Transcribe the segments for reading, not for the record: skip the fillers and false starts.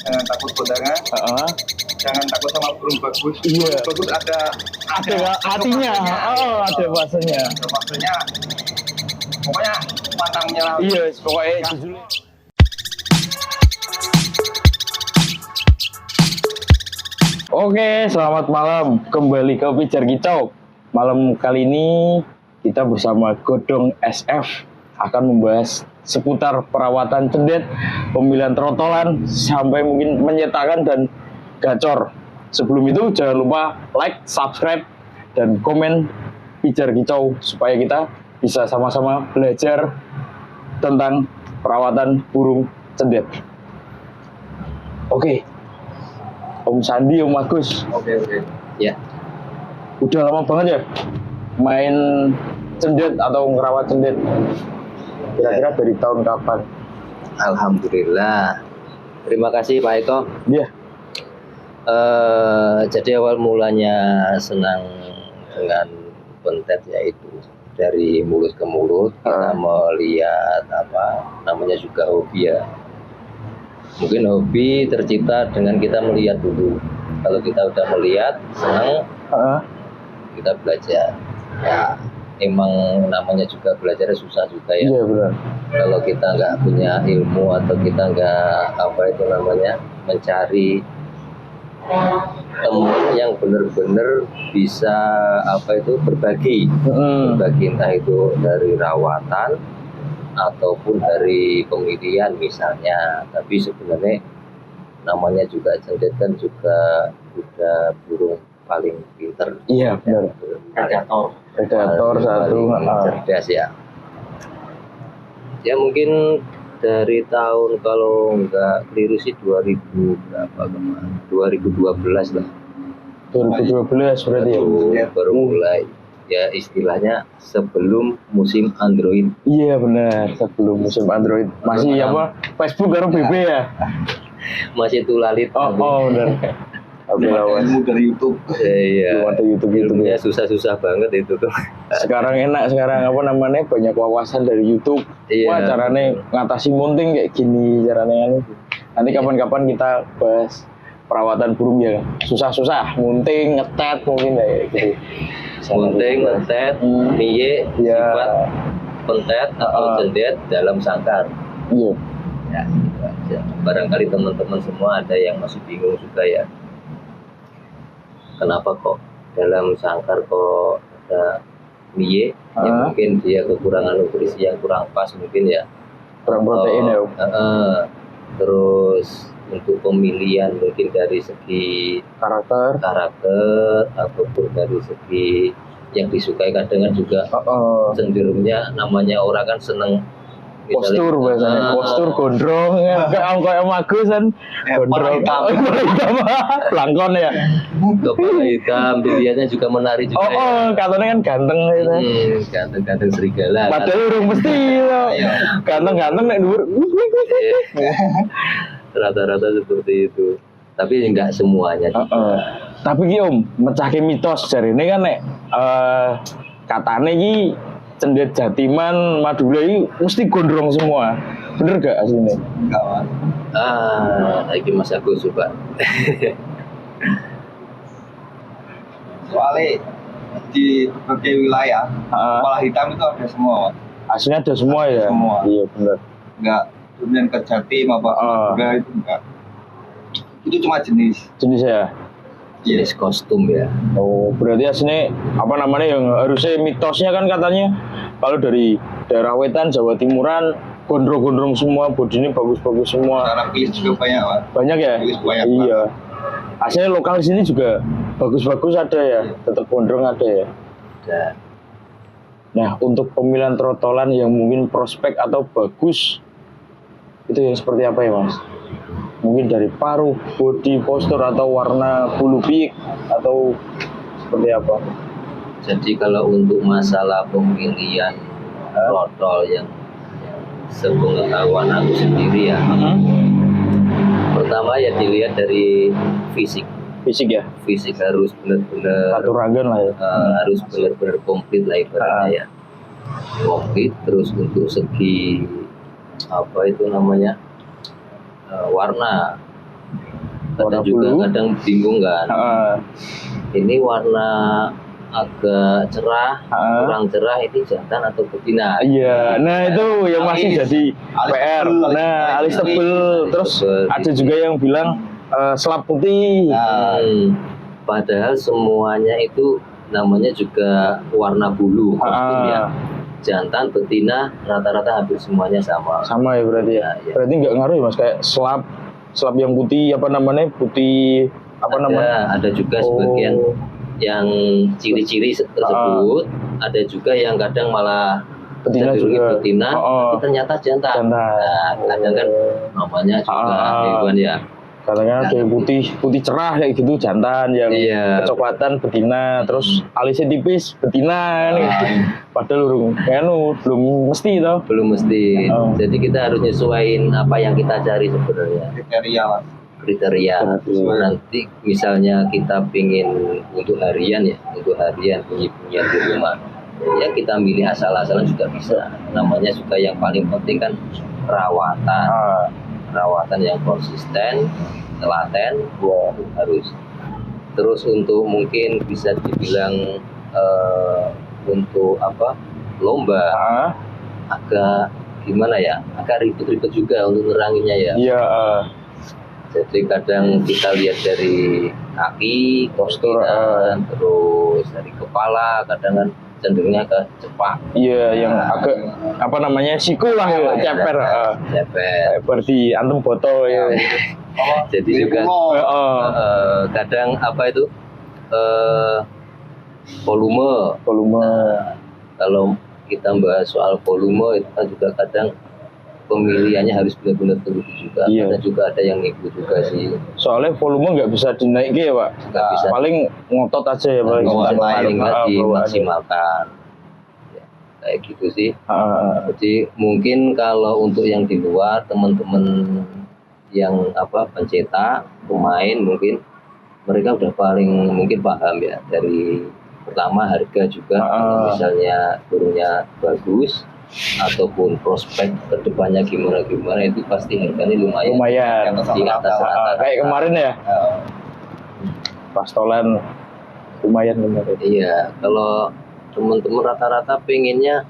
jangan takut kondangan, jangan takut sama burung bagus. Iya. Burung bagus ada hatinya, ada bahasanya. Maksudnya pokoknya pantang menyerah. Iya, pokoknya jujur. Oke, selamat malam. Kembali ke Pijar Kicau. Malam kali ini kita bersama Godong SF akan membahas seputar perawatan cendet, pemilihan trotolan, sampai mungkin menyetakan dan gacor. Sebelum itu jangan lupa like, subscribe, dan komen Pijar Kicau supaya kita bisa sama-sama belajar tentang perawatan burung cendet. Oke. Om Sandi, Om Agus. Oke. Ya. Udah lama banget ya main cendet atau ngerawat cendet. Kira-kira dari tahun kapan? Alhamdulillah. Terima kasih Pak Eko. Iya. Jadi awal mulanya senang dengan pentet yaitu dari mulut ke mulut kita melihat apa namanya juga hobi ya. Mungkin hobi tercipta dengan kita melihat dulu. Kalau kita udah melihat, senang, kita belajar. Ya, emang namanya juga belajar susah juga ya. Iya benar. Kalau kita nggak punya ilmu atau kita nggak apa itu namanya mencari teman yang benar-benar bisa apa itu berbagi, entah itu dari rawatan ataupun dari pemilihan misalnya. Tapi sebenarnya namanya juga cendet kan juga udah burung paling pinter. Iya benar. Predator satu. Cerdas ya. Ya mungkin dari tahun kalau nggak keliru sih 2000 berapa kemarin? 2012 lah. 2012 berarti ya. Baru mulai. Ya istilahnya sebelum musim Android. Iya benar, sebelum musim Android. Masih apa? Facebook baru BB ya? Masih tulalit. Oh benar. Ilmu dari YouTube. Iya. Belum ada YouTube Ilmunya ya. susah-susah banget itu tuh. Sekarang enak, sekarang apa namanya banyak wawasan dari YouTube. Iya. Wah caranya ngatasi munting kayak gini caranya. Nanti kapan-kapan kita bahas perawatan burung ya. Susah-susah, munting, ngetet mungkin kayak gitu. Munting, ngetet, miye, sifat pentet atau cendet dalam sangkar. Iya. Ya, gitu aja. Barangkali teman-teman semua ada yang masih bingung juga ya. Kenapa kok dalam sangkar kok ada miye? Ya mungkin dia kekurangan nutrisi yang kurang pas mungkin ya. Kurang protein ya. Terus untuk pemilihan mungkin dari segi Karakter ataupun dari segi yang disukai kadang juga cenderungnya namanya orang kan seneng postur biasanya, postur gondrong kan, kayak Om Agus kan gondrong, pelangkon ya, kepala hitam, dilihatnya juga menarik juga. katanya kan ganteng gitu. Ganteng serigala. Padahal urung mesti loh, ganteng nek dhuwur. Rata-rata seperti itu. Tapi enggak semuanya. Tapi ki Om, mecahke mitos jarine kan nek katane iki cendet Jatiman, Madura ini mesti gondrong semua. Bener gak aslinya? Enggak, Mas. Lagi Mas Agus coba. Soalnya di berbagai wilayah kepala hitam itu ada semua, Mas. Aslinya ada semua ya? Semua. Iya bener. Enggak kemudian ke Jatim apa Madura itu enggak. Itu cuma jenis ya? Jenis kostum ya. Oh, berarti aslinya apa namanya yang harusnya mitosnya kan katanya kalau dari daerah wetan Jawa Timuran gondrong-gondrong semua, bodinya bagus-bagus semua. Cara pilih juga banyak, Pak. Banyak ya? Pilih banyak. Iya. Aslinya lokal di sini juga bagus-bagus ada ya, tetap gondrong ada ya. Dan Nah, untuk pemilihan trotolan yang mungkin prospek atau bagus itu yang seperti apa ya, Mas? Mungkin dari paruh, body, postur, atau warna bulu biik, atau seperti apa? jadi kalau untuk masalah pemilihan trotol yang sepengetahuan aku sendiri ya, pertama ya dilihat dari fisik. Fisik ya? Fisik harus benar-benar Aturagan lah ya. harus benar-benar komplit lah ibaratnya ya. Komplit. Terus untuk segi apa itu namanya warna warna juga bulu. kadang bingung kan. Heeh. Ini warna agak cerah, Heeh. kurang cerah, ini jantan atau betina. Iya, nah itu yang masih Alis. jadi Alis PR. tebel, Nah, alis alis tebel. alis Terus tebel. ada juga yang bilang selap putih. Nah, Padahal semuanya itu namanya juga warna bulu kostum Ah. ya. Jantan, betina, rata-rata hampir semuanya sama. Sama ya berarti ya. Iya. Berarti nggak ngaruh ya mas, kayak selap yang putih apa namanya, putih apa namanya? Ada juga Oh. sebagian yang ciri-ciri tersebut, ada juga yang kadang malah Betina cenderungin juga. betina, Oh. tapi ternyata jantan. Jantan. Nah, kadang kan namanya juga hewan ya. Katanya ada yang putih cerah kayak gitu jantan, yang Iya. kecoklatan betina, terus alisnya tipis betina nih. Padahal belum mesti toh. Belum mesti. Oh. Jadi kita harus nyesuaiin apa yang kita cari sebenarnya. kriteria lah. Kriteria. Nanti misalnya kita pingin untuk harian bunyi-bunyian di rumah, ya kita milih asal-asalan juga bisa. Namanya juga yang paling penting kan perawatan. Perawatan yang konsisten, telaten, harus. Terus untuk mungkin bisa dibilang untuk lomba, agak gimana ya, agak ribet-ribet juga untuk neranginnya ya. Iya. Jadi kadang kita lihat dari kaki, Postur, kaki, terus dari kepala, kadang kan cenderungnya ke cepak. Iya, yang agak apa namanya, siku lah ya, ceper. Ceper. Berarti antem botol ya. Jadi juga kadang volume. Kalau kita bahas soal volume itu kan juga kadang pemilihannya harus benar-benar teliti juga. Iya. Karena juga ada yang ngikut juga sih. Soalnya volume nggak bisa dinaikin ya pak. Nggak bisa. Paling ngotot aja ya pak. Paling nggak dimaksimalkan. Ya, kayak gitu sih. Jadi mungkin kalau untuk yang di luar, teman-teman yang pencetak, pemain mungkin mereka udah paling mungkin paham ya, dari pertama harga juga. Kalau misalnya burungnya bagus ataupun prospek kedepannya gimana itu pasti harganya lumayan di atas rata-rata. Kayak kemarin ya, pastolan lumayan benar. Iya, kalau teman-teman rata-rata pengennya,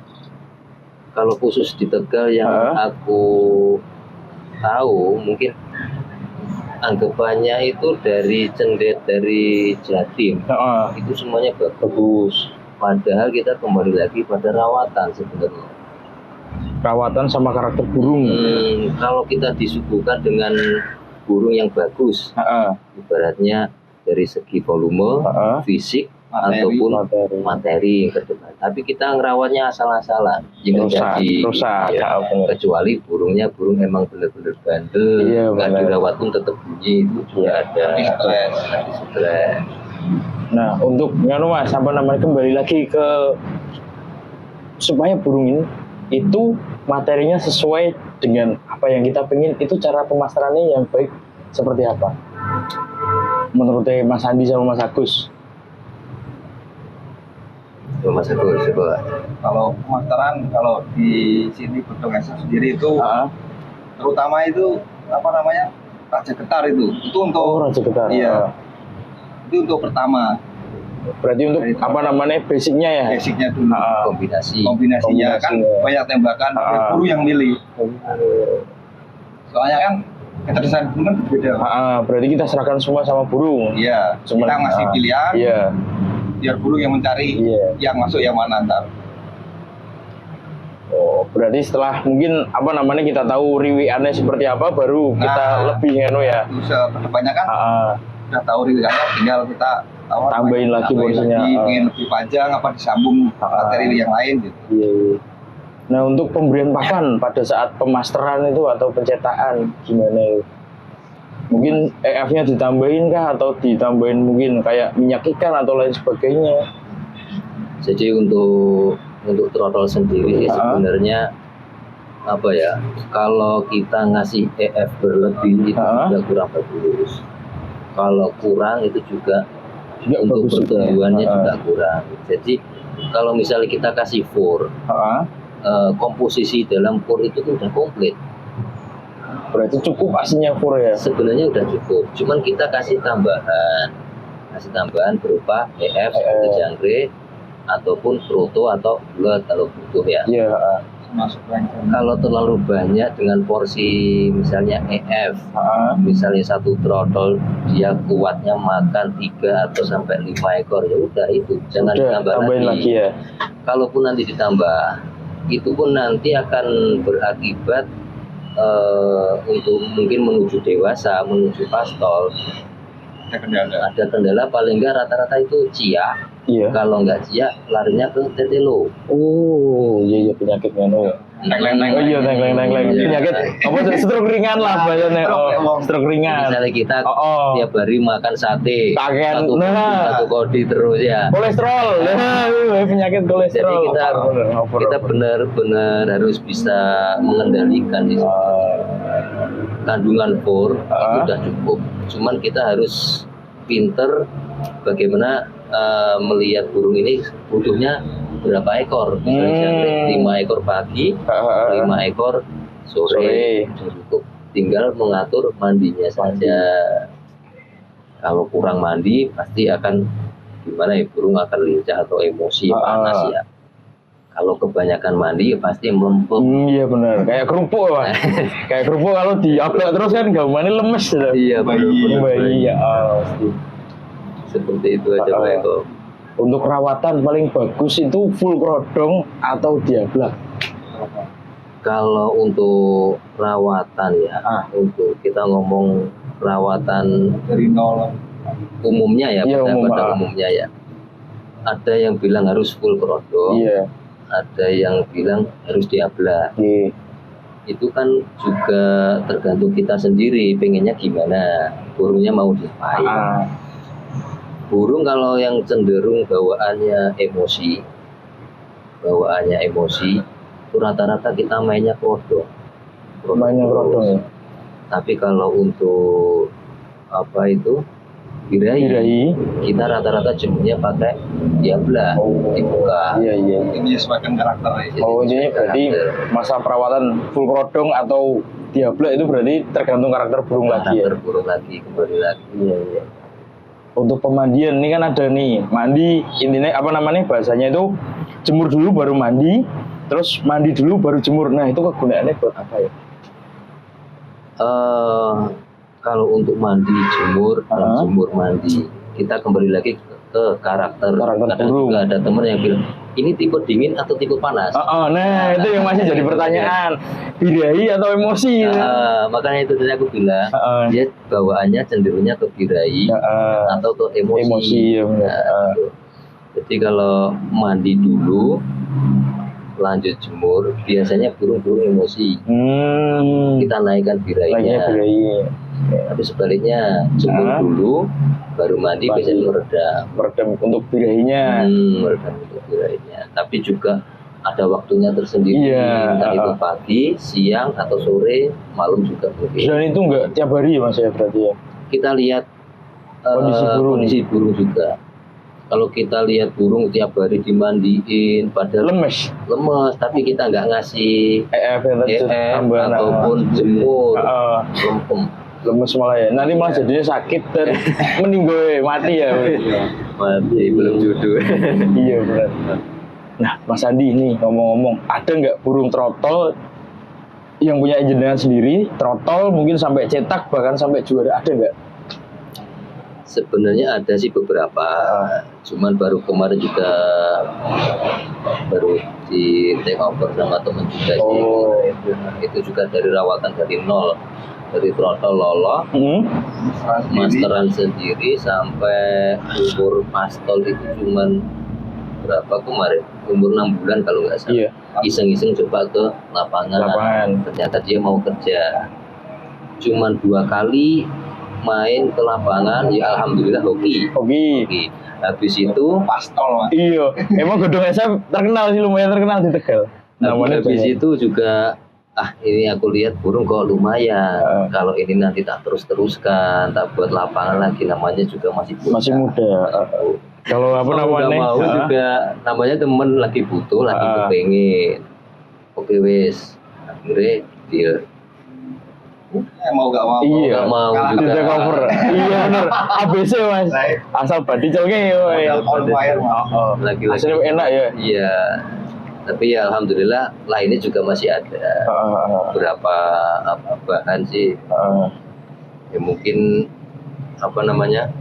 kalau khusus di Tegal yang aku tahu, mungkin anggapannya itu dari cendet dari Jatim, itu semuanya bagus. Padahal kita kembali lagi pada rawatan sebenarnya. Rawatan sama karakter burung. Kalau kita disuguhkan dengan burung yang bagus, ibaratnya dari segi volume, fisik, ataupun materi ke depan. Tapi kita ngerawatnya asal-asalan, rusak. Kecuali burung emang benar-benar bandel, nggak dirawat pun tetap bunyi, itu juga ada. Stres. Nah, untuk mas, kembali lagi ke supaya burung ini itu materinya sesuai dengan apa yang kita pengen, itu cara pemasarannya yang baik seperti apa? Menurut Mas Andi sama Mas Agus? Mas Agus, coba. Kalau pemasaran, kalau di sini Godong SF sendiri itu terutama itu Raja Getar itu untuk Raja Getar. Iya. Itu untuk pertama. Berarti untuk basicnya ya? Basicnya dulu. Kombinasinya kan banyak tembakan, burung yang milih. Soalnya kan kecerdasan burung kan berbeda. Berarti kita serahkan semua sama burung. Iya. Kita ngasih pilihan. Iya. Biar burung yang mencari yang masuk yang mana ntar. Oh, berarti setelah mungkin kita tahu riwiannya seperti apa, baru kita lebih ya. Kebanyakan udah tahu riwiannya, tinggal kita tambahin lagi porsinya. Ingin lebih panjang disambung materi yang lain gitu. Iya. Nah, untuk pemberian pakan pada saat pemasteran itu atau pencetakan gimana itu? Mungkin EF-nya ditambahin kah, atau ditambahin mungkin kayak minyak ikan atau lain sebagainya? Jadi untuk trotol sendiri sebenarnya kalau kita ngasih EF berlebih itu juga kurang bagus. Kalau kurang itu juga untuk pertumbuhannya juga kurang. Jadi kalau misalnya kita kasih fur, komposisi dalam fur itu udah komplit. Berarti cukup aslinya full ya? Sebenarnya udah cukup, cuman kita kasih tambahan berupa EF seperti jangkrik ataupun proto atau bulat kalau butuh ya. Iya. Masuk rancangan. Kalau terlalu banyak dengan porsi misalnya EF, misalnya satu trotol dia kuatnya makan 3 atau sampai 5 ekor, ya udah itu jangan Udah, ditambah tambahin lagi ya. Kalaupun nanti ditambah, itu pun nanti akan berakibat untuk mungkin menuju dewasa, menuju pastol Ada kendala. ada kendala, paling enggak rata-rata itu cia. Iya. Kalau enggak cia larinya ke tetelo. Oh, iya penyakitnya no. Teng-teng-teng. Oh iya teng-teng. Iya. Penyakit apa stroke ringan lah bahasanya. Oh, stroke ringan. Misalnya kita Oh. tiap hari makan sate, Kagen. satu Nah. satu kodi terus ya. Kolesterol. Nah, penyakit Jadi kolesterol. kita benar-benar harus bisa mengendalikan di situ. Kandungan for itu udah cukup. Cuman kita harus pinter bagaimana melihat burung ini butuhnya berapa ekor. Misalnya 5 ekor pagi, 5 ekor sore. Sudah cukup. Tinggal mengatur mandinya saja. Kalau kurang mandi pasti akan gimana ya, burung akan lincah atau emosi panas ya. Kalau kebanyakan mandi ya pasti melempem. Iya benar. Kayak kerupuk Pak. Kayak kerupuk kalau diablak terus kan gawannya lemes gitu. Iya, Bayi ya. Pasti. Seperti itu aja Pak Eko. Untuk rawatan paling bagus itu full krodong atau diablak. Kalau untuk rawatan ya, untuk kita ngomong rawatan Dari nol. umumnya ya, Iya, pada umumnya ya. Ada yang bilang harus full krodong, Iya. ada yang bilang harus diablak. Iya. Itu kan juga tergantung kita sendiri, pengennya gimana, burungnya mau diapain. Burung kalau yang cenderung bawaannya emosi, itu rata-rata kita mainnya krodong. Mainnya krodong ya. Tapi kalau untuk apa itu birahi, kita rata-rata jemurnya pakai diablak, dibuka. Iya. Ini sebagian karakter ya. Oh, jadi berarti masa perawatan full krodong atau diablak itu berarti tergantung karakter burung lagi ya. Karakter burung lagi, kembali lagi. Iya. Untuk pemandian ini kan ada nih, mandi intinya apa namanya bahasanya itu jemur dulu baru mandi, terus mandi dulu baru jemur. Nah, itu kegunaannya buat apa ya? Kalau untuk mandi jemur dan jemur mandi, kita kembali lagi ke karakter. Kadang burung. juga ada teman yang bilang ini tipe dingin atau tipe panas. Nah itu yang masih jadi pertanyaan, birahi atau emosi? Makanya itu tadi aku bilang dia bawaannya cenderungnya ke birahi atau ke emosi. Ya, gitu. Jadi kalau mandi dulu lanjut jemur, biasanya burung-burung emosi. Kita naikkan birahinya. Tapi sebaliknya jemur dulu baru mandi biasanya meredam untuk birahinya. Meredam untuk birahinya. Tapi juga ada waktunya tersendiri, entah itu pagi, siang atau sore, malam juga boleh. Dan itu enggak tiap hari Mas ya berarti ya. Kita lihat kondisi burung juga. Kalau kita lihat burung tiap hari dimandiin, padahal lemes, tapi kita nggak ngasih EF ataupun jemur, lemes malah ya. Nanti malah jadinya sakit dan meninggal mati ya. Mati belum jodoh. Iya benar. Nah Mas Andi ini ngomong-ngomong, ada nggak burung trotol yang punya jenengan sendiri, trotol mungkin sampai cetak bahkan sampai juara, ada nggak? Sebenarnya ada sih beberapa, cuman baru kemarin juga baru di take over sama teman juga sih. Itu juga dari rawatan dari nol, dari trotol lolo, masteran sendiri sampai umur pastol itu cuman berapa kemarin, umur 6 bulan kalau nggak salah. Iseng-iseng coba ke lapangan. Ternyata dia mau kerja. Cuman 2 kali main ke lapangan, ya alhamdulillah hoki. Habis itu pastol. Iya, emang Godong SM terkenal sih, lumayan terkenal di Tegal. Habis itu juga ini aku lihat burung kok lumayan. Kalau ini nanti tak teruskan, tak buat lapangan lagi, namanya juga masih muda. Kalau apa namanya? Mau juga namanya temen lagi butuh, lagi kepengen. Oke wes, akhirnya deal. Mau gak mau. Iya. Nggak mau Kalah juga. Tidak cover. Iya bener. ABC mas. Asal badi colke woy. On fire, Mas. Oh. Lagi-lagi. Hasilnya enak ya. Iya. Tapi ya alhamdulillah lainnya juga masih ada. Beberapa bahan sih ya mungkin apa namanya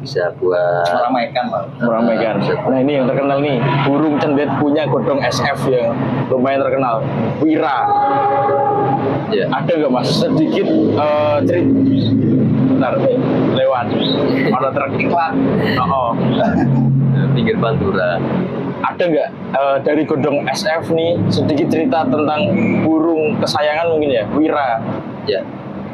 bisa buat Meramaikan, Pak. Meramaikan. Nah ini yang terkenal nih, burung cendet punya godong SF yang lumayan terkenal, Wira. ya. Ada nggak mas sedikit cerita? Bentar, lewat. Ada truk iklan. Oh. Pinggir Pantura. Ada nggak dari godong SF nih sedikit cerita tentang burung kesayangan mungkin ya, Wira. Ya.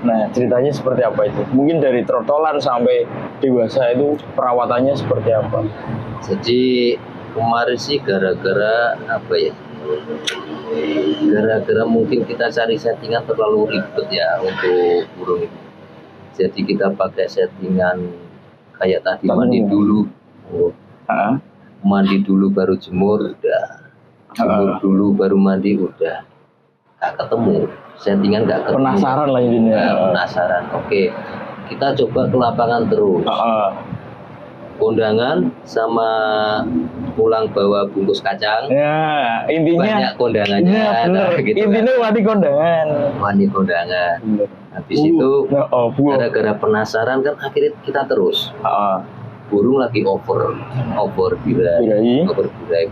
Nah ceritanya seperti apa itu? Mungkin dari trotolan sampai dewasa itu perawatannya seperti apa? Jadi kemarin sih gara-gara apa ya? Gara-gara mungkin kita cari settingan terlalu ribet ya untuk burung itu. Jadi kita pakai settingan kayak tadi mandi dulu, mandi dulu baru jemur, udah jemur dulu baru mandi, udah nggak ketemu settingan, nggak ketemu. Penasaran lah intinya. Nah, penasaran. Oke, kita coba ke lapangan terus. Kondangan sama pulang bawa bungkus kacang. Ya, intinya Banyak kondangannya. ya, bener. gitu Intinya wadi kondangan. Mandi kondangan. Bener. Habis itu buah. gara-gara penasaran kan akhirnya kita terus. Burung lagi over Birai.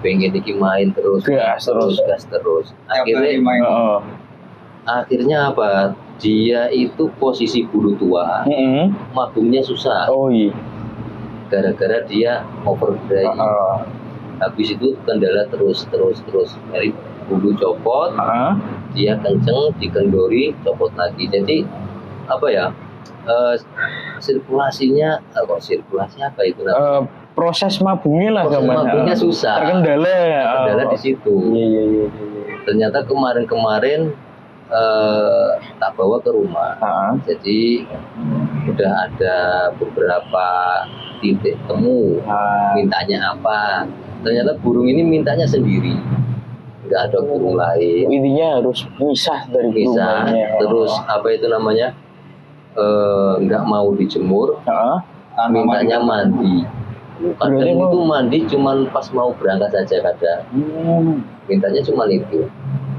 pengen iki main terus, Gas terus. Akhirnya main. akhirnya apa? Dia itu posisi bulu tua, mabungnya susah. Oh iya. Gara-gara dia overdrive. Habis itu kendala terus dari bulu copot, dia kenceng dikendori, copot lagi. Jadi apa ya? Sirkulasinya apa itu namanya? Proses mabungnya lah Proses gambarnya. mabungnya susah. Terkendala Di situ. Iya. Ternyata kemarin tak bawa ke rumah. Jadi udah ada beberapa titik temu. Mintanya apa? Ternyata burung ini mintanya sendiri. Nggak ada burung lain. Intinya harus misah dari burung Bisa. lainnya. Terus apa itu namanya? Nggak mau dijemur. Mintanya mandi. Kadang Berarti itu mandi cuman pas mau berangkat saja kadang. Mintanya cuma itu.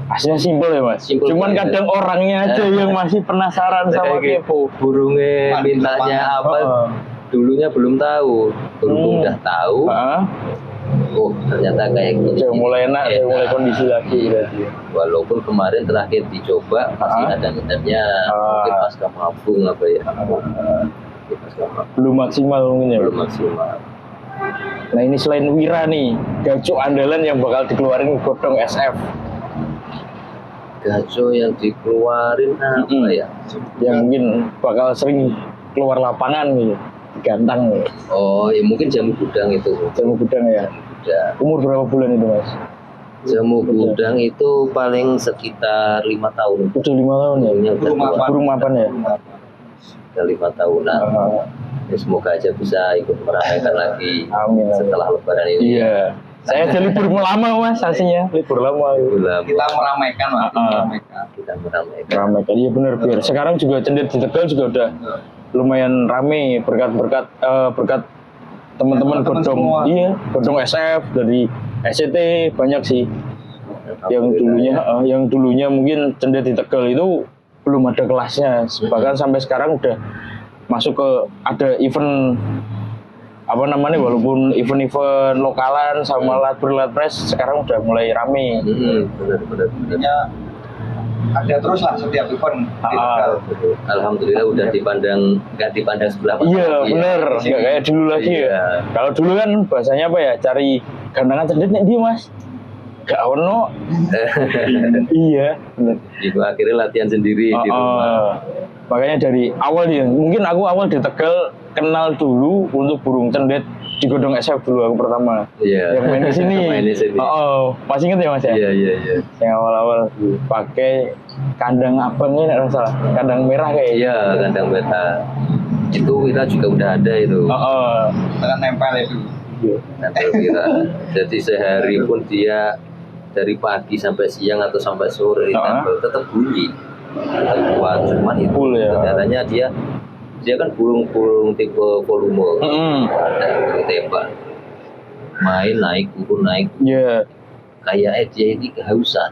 Aslinya simpel ya mas. Simpel Cuman banget. kadang orangnya aja yang masih penasaran sama kepo. Burungnya Mandi mintanya depan. apa? Dulunya belum tahu. Burung udah tahu. Oh ternyata kayak gini. Udah mulai enak, udah mulai kondisi lagi berarti. Walaupun kemarin terakhir dicoba masih ada mintanya. Mungkin pasca mabung apa ya? Mungkin pasca mabung. Belum maksimal mungkin ya. Belum maksimal. Nah ini selain Wira nih, gacok andalan yang bakal dikeluarin godong SF. Gaco yang dikeluarin apa ya? Yang mungkin bakal sering keluar lapangan gitu, digantang gitu. Oh ya mungkin jamu gudang itu. Jamu gudang ya. Udah. Umur berapa bulan itu mas? Jamu gudang itu paling sekitar 5 tahun. Udah 5 tahun ya? Umurnya udah tua. Burung mapan ya? Udah 5 tahunan. Ya, semoga aja bisa ikut merayakan lagi. Amin. Setelah lebaran ini. Iya. Saya aja libur lama mas, aslinya libur lama. Bulan Kita meramaikan, Mas. Meramaikan. kita meramaikan. Ramai iya benar biar. Sekarang juga cendet di Tegal juga udah lumayan rame berkat teman-teman Teman-teman godong. semua. Iya, godong SF dari SCT banyak sih. Yang dulunya mungkin cendet di Tegal itu belum ada kelasnya. Bahkan sampai sekarang udah masuk ke ada event apa namanya, walaupun event-event lokalan sama latpres sekarang udah mulai rame. Benar. Intinya ada terus lah setiap event di Tegal. Alhamdulillah udah nggak dipandang sebelah mata Iya lagi ya. bener, nggak kayak dulu lagi Iya. ya. Kalau dulu kan bahasanya apa ya, cari gandangan cendet nih dia mas, gak ono. Iya bener. Ibu akhirnya latihan sendiri di rumah. Makanya dari awal dia, mungkin aku awal di Tegal kenal dulu untuk burung cendet di godong SF dulu aku pertama. Iya. Yang main di sini. Main di sini. Masih inget ya mas ya? Iya. Yang awal-awal pakai kandang abang ini nggak salah, kandang merah kayak. Iya, kandang beta. Itu kita juga udah ada itu. Dengan nempel itu. Nempel kita. Jadi sehari pun dia dari pagi sampai siang atau sampai sore ditempel tetap bunyi. kuat, cuman itu Full ya. kendalanya dia kan burung tipe volume, ada tembak, main naik turun naik, Iya. kayak dia ini kehausan,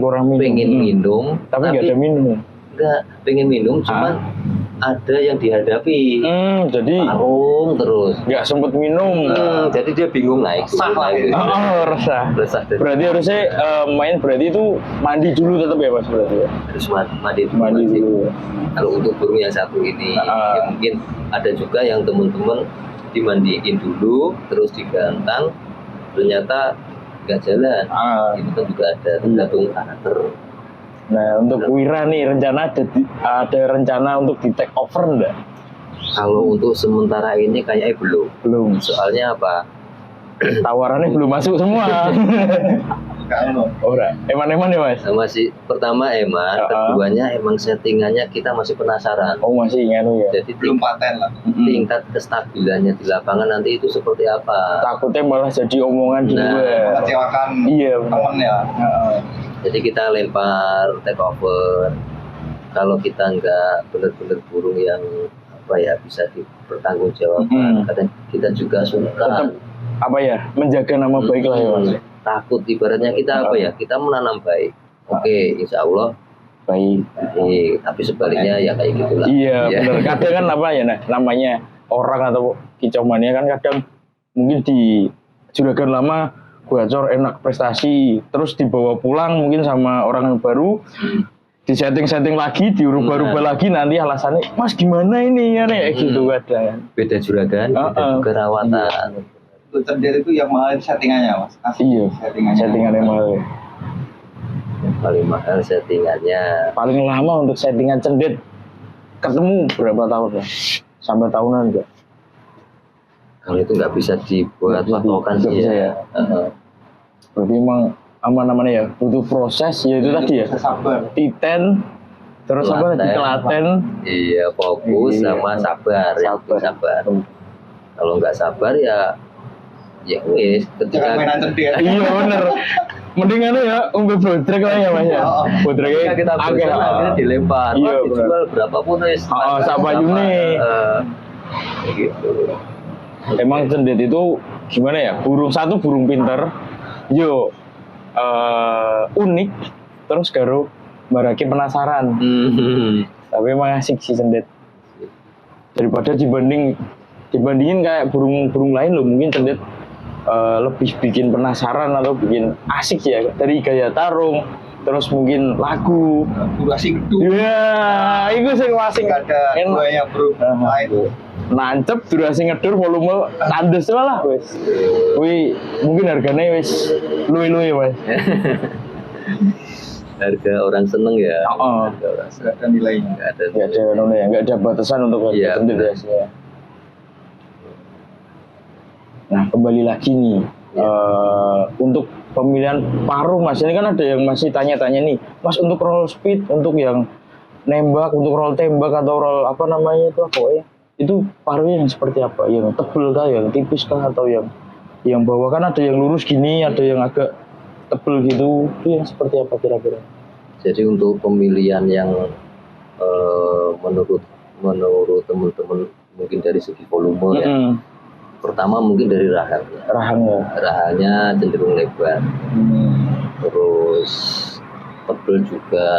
Kurang minum. pengen minum, Tapi nggak ada minum. enggak pengen minum, cuman ada yang dihadapi, Jadi tarung terus. nggak sempet minum. Jadi dia bingung naik turun, naik turun. Resah. Resah dan Berarti harusnya main berarti itu mandi dulu tetap ya Mas berarti ya. harus mandi dulu. Mandi wajib. dulu. Kalau untuk burung yang satu ini, ya mungkin ada juga yang teman-teman dimandiin dulu, terus digantang, ternyata nggak jalan. Itu kan juga ada tergantung karakter. Nah untuk Wira nih rencana ada rencana untuk di take over enggak? Kalau untuk sementara ini kayaknya belum. Belum. Soalnya apa? Tawarannya belum masuk semua. Kalau Ora, eman-eman ya Mas. Masih pertama eman, keduanya emang settingannya kita masih penasaran. Oh masih nganu ya. Jadi belum paten lah. tingkat kestabilannya di lapangan nanti itu seperti apa? Takutnya malah jadi omongan di Nah, luar. Mengecewakan Iya, benar. temen ya. Jadi kita lempar take over. Kalau kita nggak benar-benar burung yang apa ya bisa dipertanggungjawabkan, kadang kita juga suka Tetap apa ya menjaga nama baik lah ya Mas. takut, ibaratnya kita apa ya, kita menanam baik. Oke, insya Allah Baik. tapi sebaliknya ya kayak gitulah. Iya, Ya. benar. Kadang kan apa ya, nah namanya orang atau kicau mania kan kadang mungkin di juragan lama gacor enak prestasi, terus dibawa pulang mungkin sama orang yang baru, di setting lagi, diubah-ubah lagi, nanti alasannya Mas gimana ini ya nih gitu kadang. Beda juragan, beda juga rawatan. Untuk cendet itu yang mahal itu settingannya mas. Asli, Iya, settingannya mahal. Yang paling mahal settingannya. Paling lama untuk settingan cendet ketemu berapa tahun ya? Sampai tahunan enggak? Kalau itu nggak bisa dibuat patokan Nggak sih bisa ya. Berarti emang namanya ya butuh proses, ya itu tadi ya. Sabar. Titen, terus apa lagi telaten. Iya, fokus Iya. sama sabar. Yang penting sabar. Kalau nggak sabar ya wis Jangan ketika mainan cendet. Iya bener. Mendingan ya umbe bodrek lah ya Mas ya. Bodreknya ketika kita agak bosan akhirnya dilempar. Iya, Wah, dijual berapapun wis. sak bayune. Gitu. Emang cendet itu gimana ya? Satu burung pinter, yo unik, terus karo baraki penasaran. Tapi emang asik sih cendet. Daripada dibandingin kayak burung lain loh, mungkin cendet lebih bikin penasaran atau bikin asik ya, dari gaya tarung, terus mungkin lagu. Durasi gedung. Ya, itu sing asik. Nggak ada dua yang burung lain. Nancep durasi ngedur volume tandes lah wes. Wih, mungkin harganya wes luwe-luwe wes. Harga orang seneng ya. Harga orang Nggak seneng. ada nilainya. Nggak ada batasan untuk harga Iya, cendet benar. ya. Nah, kembali lagi nih untuk pemilihan paruh Mas, ini kan ada yang masih tanya-tanya nih, Mas untuk roll speed, untuk yang nembak, untuk roll tembak atau roll apa namanya itu pokoknya itu paruhnya yang seperti apa? Yang tebel kah, yang tipis kah, atau yang bawah? Kan ada yang lurus gini, ada yang agak tebel gitu, itu yang seperti apa kira-kira? Jadi untuk pemilihan yang menurut teman-teman mungkin dari segi volume ya. Pertama mungkin dari rahangnya. Rahangnya cenderung lebar. Terus tebel juga.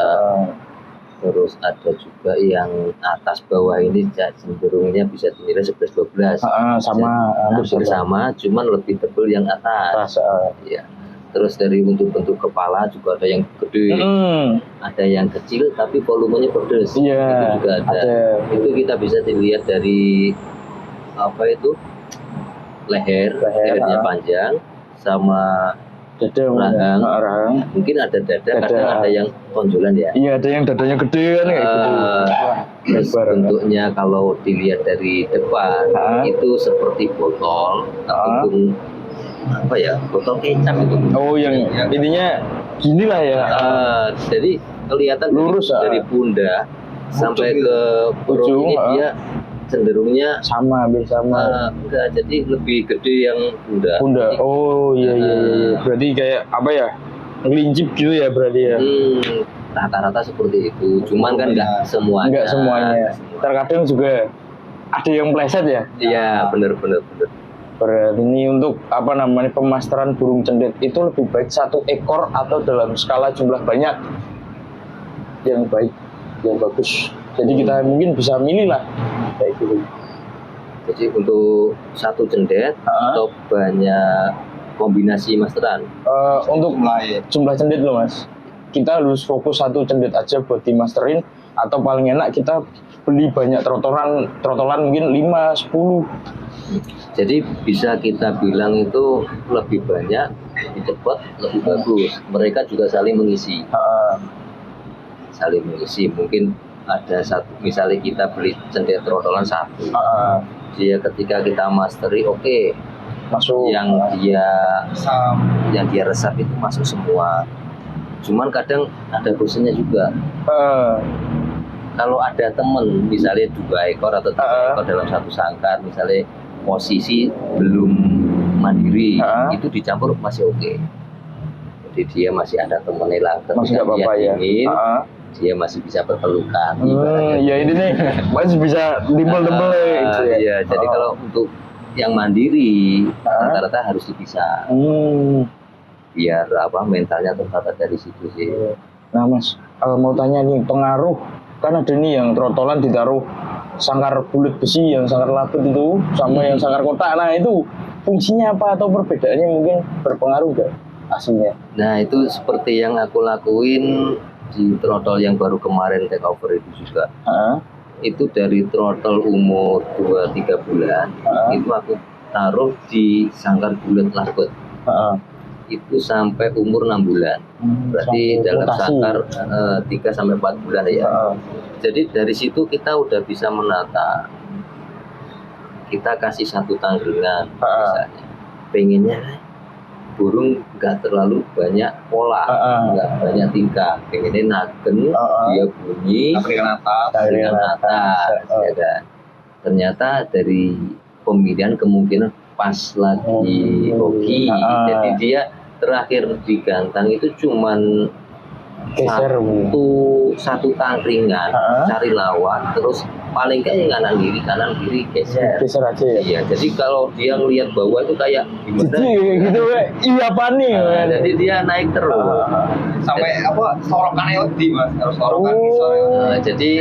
Terus ada juga yang atas bawah ini cenderungnya bisa dinilai 11-12. Sama hampir sama, cuman lebih tebel yang atas. Ya. Terus dari untuk bentuk kepala juga ada yang gede, ada yang kecil tapi volumenya pedes. Iya. Itu juga ada. Itu kita bisa dilihat dari apa itu lehernya panjang sama dada, rahang. Mungkin ada dada, kadang ada yang tonjolan ya. Iya, ada yang dadanya gede kan kayak gitu. Terus bentuknya kalau dilihat dari depan itu seperti botol, tapi apa ya, botol kecap itu. Oh, yang intinya gini lah ya. Jadi kelihatan lurus dari pundak sampai ke ujung ini dia cenderungnya hampir sama. Enggak, jadi lebih gede yang pundak. Oh iya. Berarti kayak apa ya? Ngelincip gitu ya berarti ya. rata-rata seperti itu. Cuman kan nggak semuanya. Nggak semuanya. Terkadang juga ada yang meleset ya. Iya, benar. Berarti ini untuk apa namanya pemasteran burung cendet itu lebih baik 1 ekor atau dalam skala jumlah banyak yang baik, yang bagus. Jadi kita mungkin bisa milih lah kayak gitu. Jadi untuk 1 cendet atau banyak kombinasi masteran. Untuk jumlah cendet loh mas, kita harus fokus 1 cendet aja buat dimasterin, atau paling enak kita beli banyak trotolan mungkin 5-10. Jadi bisa kita bilang itu lebih banyak, lebih cepat, lebih bagus. Mereka juga saling mengisi. Saling mengisi. Mungkin ada satu, misalnya kita beli cendet trotolan 1. Dia ketika kita masteri, oke, masuk. Yang dia resap itu masuk semua. Cuman kadang ada bosannya juga. Kalau ada temen, misalnya 2 ekor atau 3 ekor dalam 1 sangkar, misalnya posisi belum mandiri, itu dicampur masih oke. Jadi dia masih ada temennya lah, ketika dia ingin, dia masih bisa berpelukan. Ya ini nih, masih bisa dimpel-dimpel. Iya, jadi kalau untuk yang mandiri, rata-rata harus dipisah. Biar mentalnya tertata dari situ sih. Nah mas, mau tanya nih, pengaruh kan ada nih yang trotolan ditaruh sangkar bulat besi, yang sangkar labet itu sama yang sangkar kotak. Nah itu fungsinya apa atau perbedaannya mungkin berpengaruh nggak aslinya? Nah itu seperti yang aku lakuin di trotol yang baru kemarin take over itu juga. Itu dari trotol umur 2-3 bulan, itu aku taruh di sangkar bulat labet. Itu sampai umur 6 bulan. Berarti dalam sangkar 3-4 bulan ya. Jadi dari situ kita udah bisa menata. Kita kasih 1 tangkringan misalnya. Pengennya burung nggak terlalu banyak pola, nggak banyak tingkah. Pengennya nagen, dia bunyi tangkringan atas, ya kan. Ternyata dari pemilihan kemungkinan pas lagi hoki, jadi dia terakhir digantang itu cuman satu tangkringan, cari lawan, terus paling kayak kanan kiri geser aja ya. Iya, jadi kalau dia ngelihat bawah itu kayak gimana? Gitu iya panik. Jadi dia naik terus. Sampai sorokannya wedi mas, harus sorokan jadi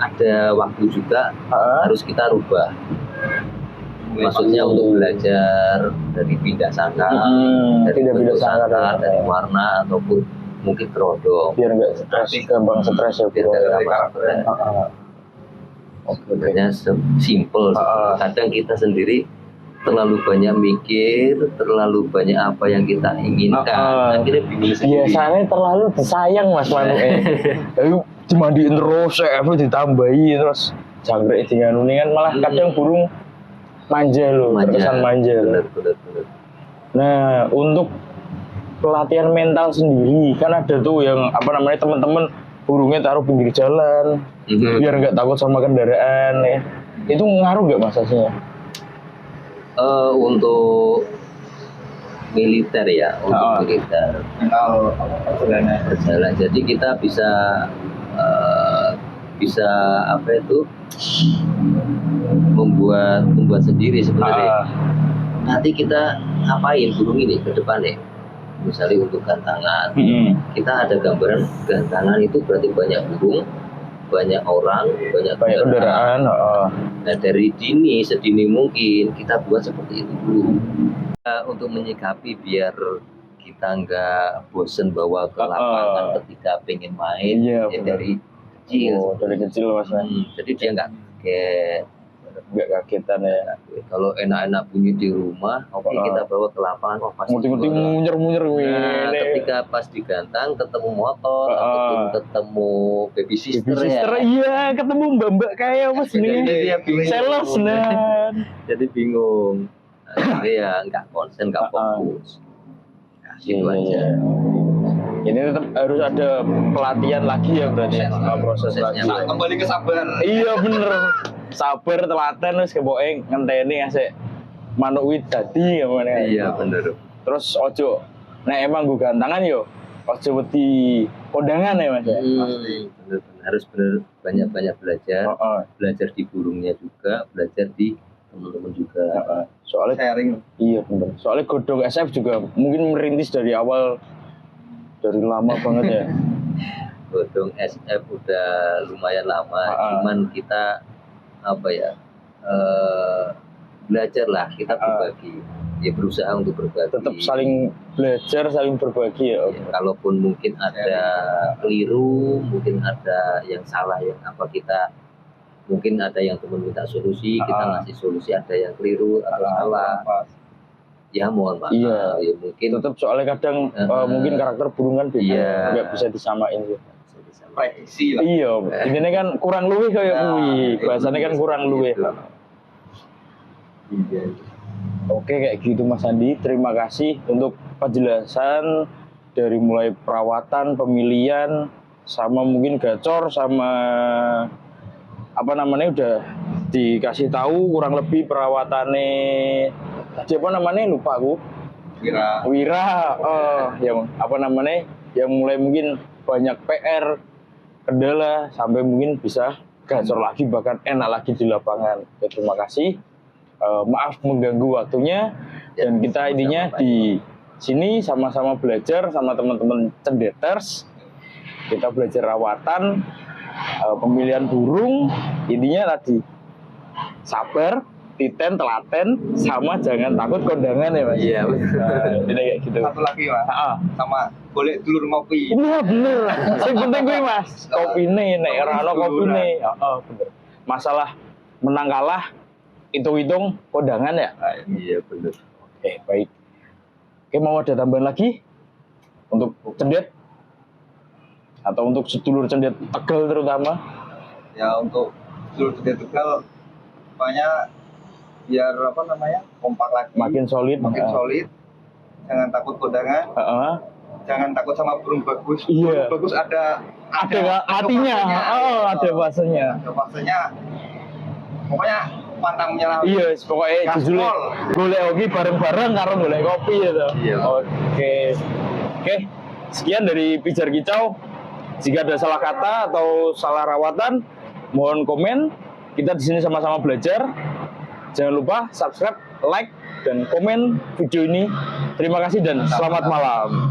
ada waktu juga harus kita rubah. Maksudnya untuk belajar dari pindah sangkar, dari bentuk sangkar, dari warna ataupun mungkin kerodong. Biar nggak gampang stres ya. Biar nggak gampang stres. Sebenarnya simple. Kadang kita sendiri terlalu banyak mikir, terlalu banyak apa yang kita inginkan. Akhirnya bingung sendiri. Biasanya terlalu disayang mas manuknya. Dimandiin terus, ditambahi terus jangkrik dengan uningan, malah kadang burung manja loh, terkesan manja. Benar. Nah, untuk pelatihan mental sendiri kan ada tuh yang teman-teman burungnya taruh pinggir jalan biar nggak takut sama kendaraan ya. Itu ngaruh nggak mas aslinya? Untuk militer ya, militer berjalan. Jadi kita bisa membuat sendiri sebenarnya. Nanti kita ngapain burung ini ke depan ya? Misalnya untuk gantangan, kita ada gambaran gantangan itu berarti banyak burung, banyak orang, banyak kendaraan. Nah dari sedini mungkin kita buat seperti itu dulu. Untuk menyikapi biar kita nggak bosen bawa ke lapangan ketika pengen main, dari kecil. Dari kecil mas. Jadi dia nggak kagetan ya. Kalau enak-enak bunyi di rumah, kita bawa ke lapangan, pasti munyer. Nah, ketika pas digantang ketemu motor ataupun ketemu baby sister ya. Iya, ketemu mbak kayak mas nih. Dia bingung. Sales Jadi bingung. Jadi ya nggak konsen, nggak fokus. Gitu aja. Ini tetap harus ada pelatihan lagi ya berarti prosesnya. Kembali ke sabar. Iya bener. Sabar, telaten wis keboke ngenteni asik manuk wit dadi ngene. Iya bener. Terus ojo nek emang gue gantangan yo ojo wedi kondangan ya Mas ya. Bener-bener harus bener banyak-banyak belajar, Heeh. belajar di burungnya juga, belajar di teman-teman juga. Heeh. Soalnya sharing. iya bener. Soalnya godong SF juga mungkin merintis dari awal, dari lama banget ya. Godong SF udah lumayan lama, cuman kita apa ya belajar lah, kita berbagi, ya berusaha untuk berbagi. Tetap saling belajar, saling berbagi ya. Ya, kalaupun mungkin ada keliru, mungkin ada yang salah, yang apa kita mungkin ada yang teman minta solusi, kita ngasih solusi, ada yang keliru atau salah. Ya mohon maaf. Iya. Ya, mungkin Tetap soalnya kadang mungkin karakter burung kan beda, Iya. nggak bisa disamain gitu. Prediksi lah. Iya, intinya kan kurang luwih kayak kuwi. Bahasanya kan kurang luwih. Gitu. Iya. Oke kayak gitu Mas Andi. Terima kasih untuk penjelasan dari mulai perawatan, pemilihan, sama mungkin gacor, sama apa namanya udah dikasih tahu kurang lebih perawatannya. Siapa namanya lupa aku. Wira. Yang apa namanya? Yang mulai mungkin banyak PR, kendala sampai mungkin bisa gacor lagi bahkan enak lagi di lapangan. Ya, terima kasih. Maaf mengganggu waktunya dan kita intinya di sini sama-sama belajar sama teman-teman cendeters. Kita belajar rawatan, pemilihan burung, intinya tadi sabar, titen, telaten, sama jangan takut kondangan ya Mas. Iya. Ini kayak gitu. Satu lagi Mas, sama boleh dulur ngopi. Iya bener. Yang penting gue Mas, kopi nih, nek ora ono kopi nih. Bener. Masalah menang kalah hitung-hitung kondangan ya. Iya bener. Baik. Oke, mau ada tambahan lagi untuk cendet atau untuk sedulur cendet Tegal terutama? Ya untuk dulur cendet Tegal, pokoknya biar apa namanya kompak lagi, Makin solid. solid. Jangan takut kondangan. Jangan takut sama burung bagus. Iya. Burung bagus ada hatinya. Ada bahasanya. Ada bahasanya. Pokoknya pantang menyerah. Iya, pokoknya jujur golek hoki bareng-bareng karo golek kopi gitu. Iya. Oke, sekian dari Pijar Kicau. Jika ada salah kata atau salah rawatan, mohon komen. Kita di sini sama-sama belajar. Jangan lupa subscribe, like, dan komen video ini. Terima kasih dan selamat malam.